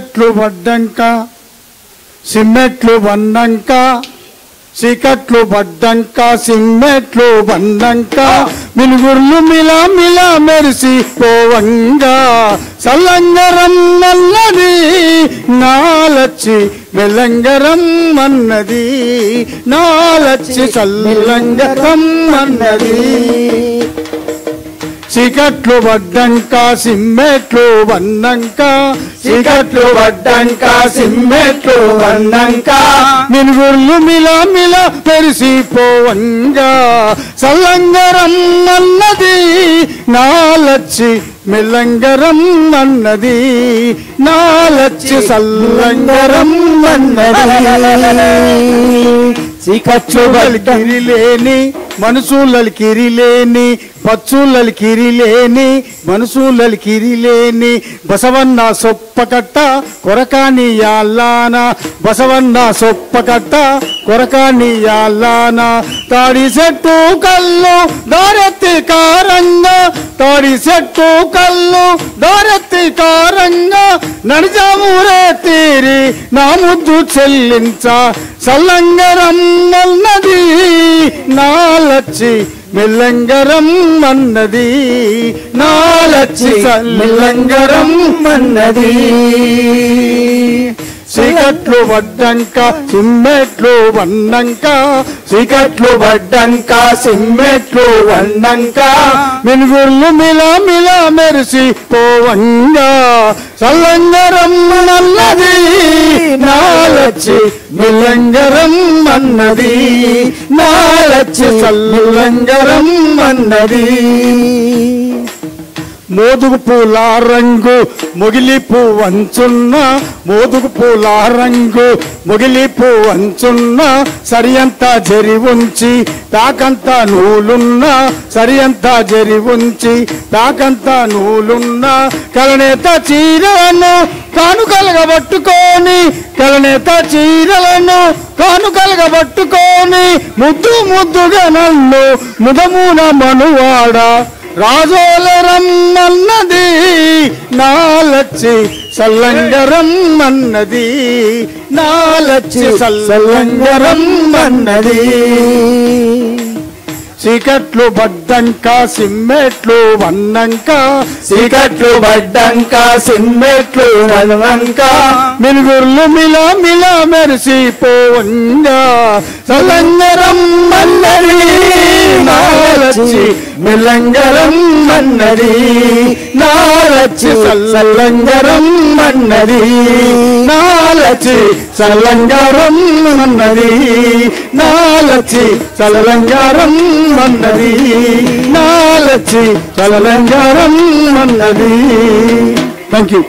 చీకట్లు పడ్డంక సిమ్మెట్లు వన్నంక చీకట్లు పడ్డంక సిమ్మెట్లు వన్నంక మినుగుర్లు మిలా మిలా మెరిసిపోవంగా సల్లంగరం అన్నది నాలచ్చి మెల్లంగరం అన్నది నాలచ్చి సల్లంగరం అన్నది చీకట్లు పడ్డంక సిమ్మెట్లు వన్నంక చీకట్లు పడ్డంక సిమ్మెట్లు వన్నంక మినుగుర్లు మిలా మిలా పెరిసిపోవంగా సల్లంగరం అన్నది నాలచ్చి మెల్లంగరం అన్నది నాలచ్చి సల్లంగరం అన్నది చీకట్లు కిరిలేని మనసులకి కిరిలేని పచ్చులకి కిరిలేని మనసులకి కిరిలేని బసవన్న సొప్పకట్ట కొరకాని యాలాన బసవన్న సొప్పకట్ట కొరకాని యాలాన తాడి చెట్టు కళ్ళు దారెత్తి కారంగా తాడి చెట్టు కళ్ళు దారెత్తి కారంగా నడిజామురే తీరి నా ముద్దు చెల్లించ సల్లంగరం అన్నది నాలచ్చి మెల్లంగరం అన్నది నాలచ్చి మెల్లంగరం అన్నది చీకట్లు పడ్డంక సిమ్మెట్లు వన్నంక చీకట్లు పడ్డంక సిమ్మెట్లు వన్నంక మినుగుర్లు మిలా మిలా మెరిసిపోవంగా సల్లంగరం అన్నది నాలచ్చి మెల్లంగరం అన్నది నాలచ్చి సల్లంగరం అన్నది మోదుగు పూల రంగు మొగిలిపు వంచున్న మోదుగు పూల రంగు మొగిలిపు వంచున్న సరియంతా జరి ఉంచి తాకంతా నూలున్న సరియంతా జరి ఉంచి తాకంతా నూలున్న కలనేత చీరలను కానుకలుగా పట్టుకొని కలనేత చీరలను కానుకలుగా పట్టుకొని ముద్దు ముద్దుగా నన్ను ముదమున మనువాడ రాజోలరం అన్నది నాలచ్చి సల్లంగరం అన్నది నాలచ్చి సల్లంగరం అన్నది చీకట్లు పడ్డంక సిమ్మెట్లు వన్నంక చీకట్లు పడ్డంక సిమ్మెట్లు వన్నంక మినుగుర్లు మిలా మిలా మెరిసిపోవంగా సల్లంగరం అన్నది నాలచ్చి మెల్లంగరం అన్నది నాలచ్చి సల్లంగరం అన్నది నాలచ్చి సల్లంగరం అన్నది నాలచ్చి సల్లంగరం అన్నది నాలచ్చి సల్లంగరం అన్నది. Thank you.